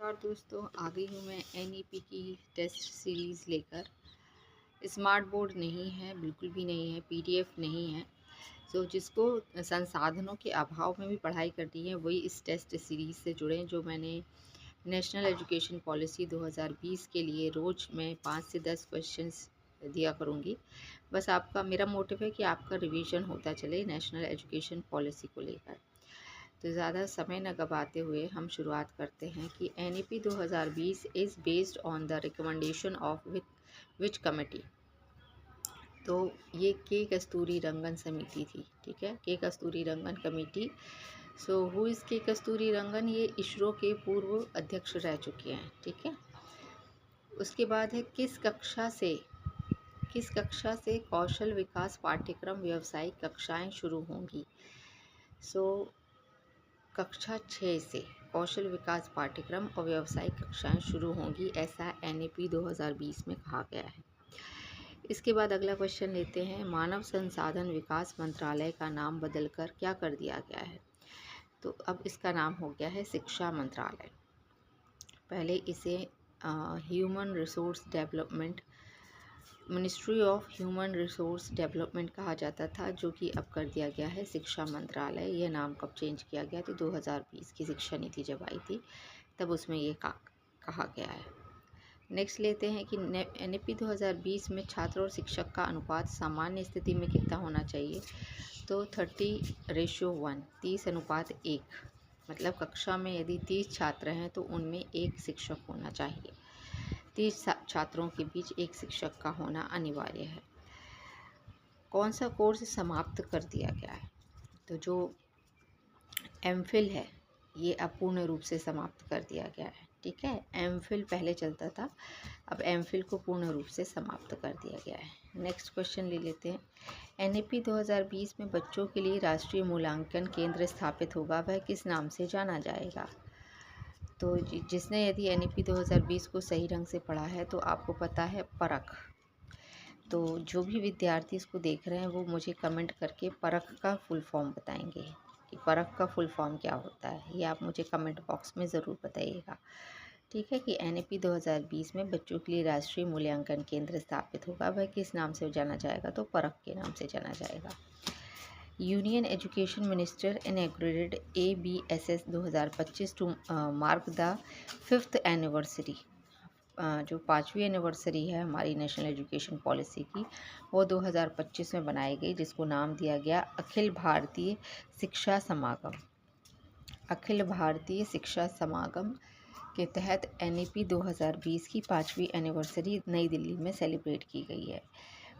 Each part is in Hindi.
नमस्कार दोस्तों, आ गई हूँ मैं एनईपी की टेस्ट सीरीज़ लेकर। स्मार्ट बोर्ड नहीं है, बिल्कुल भी नहीं है, पीडीएफ नहीं है। जिसको संसाधनों के अभाव में भी पढ़ाई करनी है वही इस टेस्ट सीरीज़ से जुड़ें, जो मैंने नेशनल एजुकेशन पॉलिसी 2020 के लिए रोज़ मैं 5 से 10 क्वेश्चंस दिया करूँगी। बस आपका मेरा मोटिव है कि आपका रिवीजन होता चले नेशनल एजुकेशन पॉलिसी को लेकर। तो ज़्यादा समय न गवाते हुए हम शुरुआत करते हैं कि NEP 2020 is based on the recommendation of which committee. तो ये के कस्तूरी रंगन समिति थी, ठीक है, के कस्तूरी रंगन कमेटी। हु इज़ के कस्तूरी रंगन? ये इसरो के पूर्व अध्यक्ष रह चुके हैं, ठीक है। उसके बाद है किस कक्षा से कौशल विकास पाठ्यक्रम व्यावसायिक कक्षाएं शुरू होंगी? कक्षा 6 से कौशल विकास पाठ्यक्रम और व्यावसायिक कक्षाएं शुरू होंगी, ऐसा एनईपी 2020 में कहा गया है। इसके बाद अगला क्वेश्चन लेते हैं, मानव संसाधन विकास मंत्रालय का नाम बदलकर क्या कर दिया गया है? तो अब इसका नाम हो गया है शिक्षा मंत्रालय। पहले इसे human resource development, ministry of human resource development कहा जाता था, जो कि अब कर दिया गया है शिक्षा मंत्रालय। यह नाम कब चेंज किया गया? तो 2020 की शिक्षा नीति जब आई थी तब उसमें ये कहा गया है। नेक्स्ट लेते हैं कि एनईपी 2020 में छात्र और शिक्षक का अनुपात सामान्य स्थिति में कितना होना चाहिए? तो 30:1, 30:1। मतलब कक्षा में यदि 30 छात्र हैं तो उनमें एक शिक्षक होना चाहिए। 30 छात्रों के बीच एक शिक्षक का होना अनिवार्य है। कौन सा कोर्स समाप्त कर दिया गया है? तो जो एमफिल है ये अब पूर्ण रूप से समाप्त कर दिया गया है, ठीक है। एमफिल पहले चलता था, अब एमफिल को पूर्ण रूप से समाप्त कर दिया गया है। नेक्स्ट क्वेश्चन ले लेते हैं, एनईपी 2020 में बच्चों के लिए राष्ट्रीय मूल्यांकन केंद्र स्थापित होगा, वह किस नाम से जाना जाएगा? तो जिसने यदि एनईपी 2020 को सही ढंग से पढ़ा है तो आपको पता है परख। तो जो भी विद्यार्थी इसको देख रहे हैं वो मुझे कमेंट करके परख का फुल फॉर्म बताएंगे कि परख का फुल फॉर्म क्या होता है। ये आप मुझे कमेंट बॉक्स में ज़रूर बताइएगा, ठीक है। कि एनईपी 2020 में बच्चों के लिए राष्ट्रीय मूल्यांकन केंद्र स्थापित होगा, वह किस नाम से जाना जाएगा? तो परख के नाम से जाना जाएगा। Union education minister inaugurated ABSS 2025 to mark the 5th anniversary. जो 5वीं एनिवर्सरी है हमारी नेशनल एजुकेशन पॉलिसी की, वो 2025 में बनाई गई, जिसको नाम दिया गया अखिल भारतीय शिक्षा समागम। अखिल भारतीय शिक्षा समागम के तहत एनईपी 2020 की 5वीं एनिवर्सरी नई दिल्ली में सेलिब्रेट की गई है।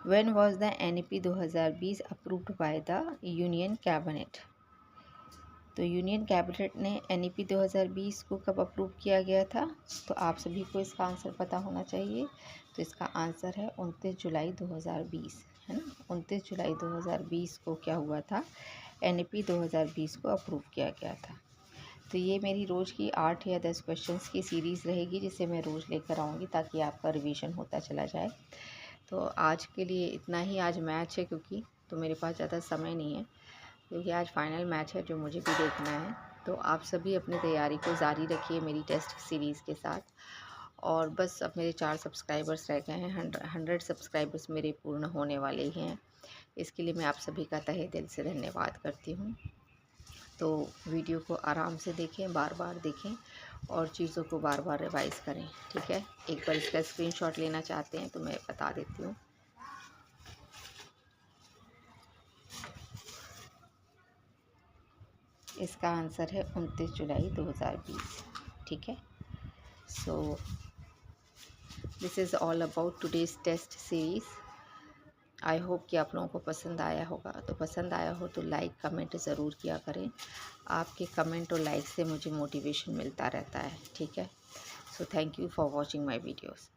When was the NEP 2020 approved by the union cabinet? तो यूनियन कैबिनेट ने एनईपी 2020 को कब अप्रूव किया गया था? तो आप सभी को इसका आंसर पता होना चाहिए। तो इसका आंसर है 29 जुलाई 2020, है ना। 29 जुलाई 2020 को क्या हुआ था? एनईपी 2020 को अप्रूव किया गया था। तो ये मेरी रोज़ की 8 या 10 क्वेश्चंस की सीरीज़ रहेगी, जिसे मैं रोज़ लेकर आऊँगी ताकि आपका रिवीजन होता चला जाए। तो आज के लिए इतना ही। आज मैच है क्योंकि, तो मेरे पास ज़्यादा समय नहीं है क्योंकि आज फाइनल मैच है जो मुझे भी देखना है। तो आप सभी अपनी तैयारी को जारी रखिए मेरी टेस्ट सीरीज़ के साथ। और बस अब मेरे 4 सब्सक्राइबर्स रह गए हैं, 100 सब्सक्राइबर्स मेरे पूर्ण होने वाले ही हैं। इसके लिए मैं आप सभी का तहे दिल से धन्यवाद करती हूँ। तो वीडियो को आराम से देखें, बार बार देखें और चीज़ों को बार बार रिवाइज़ करें, ठीक है। एक बार इसका स्क्रीनशॉट लेना चाहते हैं तो मैं बता देती हूँ। इसका आंसर है 29 जुलाई 2020, ठीक है। This is all about today's test series. I hope कि आप लोगों को पसंद आया होगा। तो पसंद आया हो तो लाइक कमेंट ज़रूर किया करें। आपके कमेंट और लाइक से मुझे मोटिवेशन मिलता रहता है, ठीक है। Thank you for watching my videos.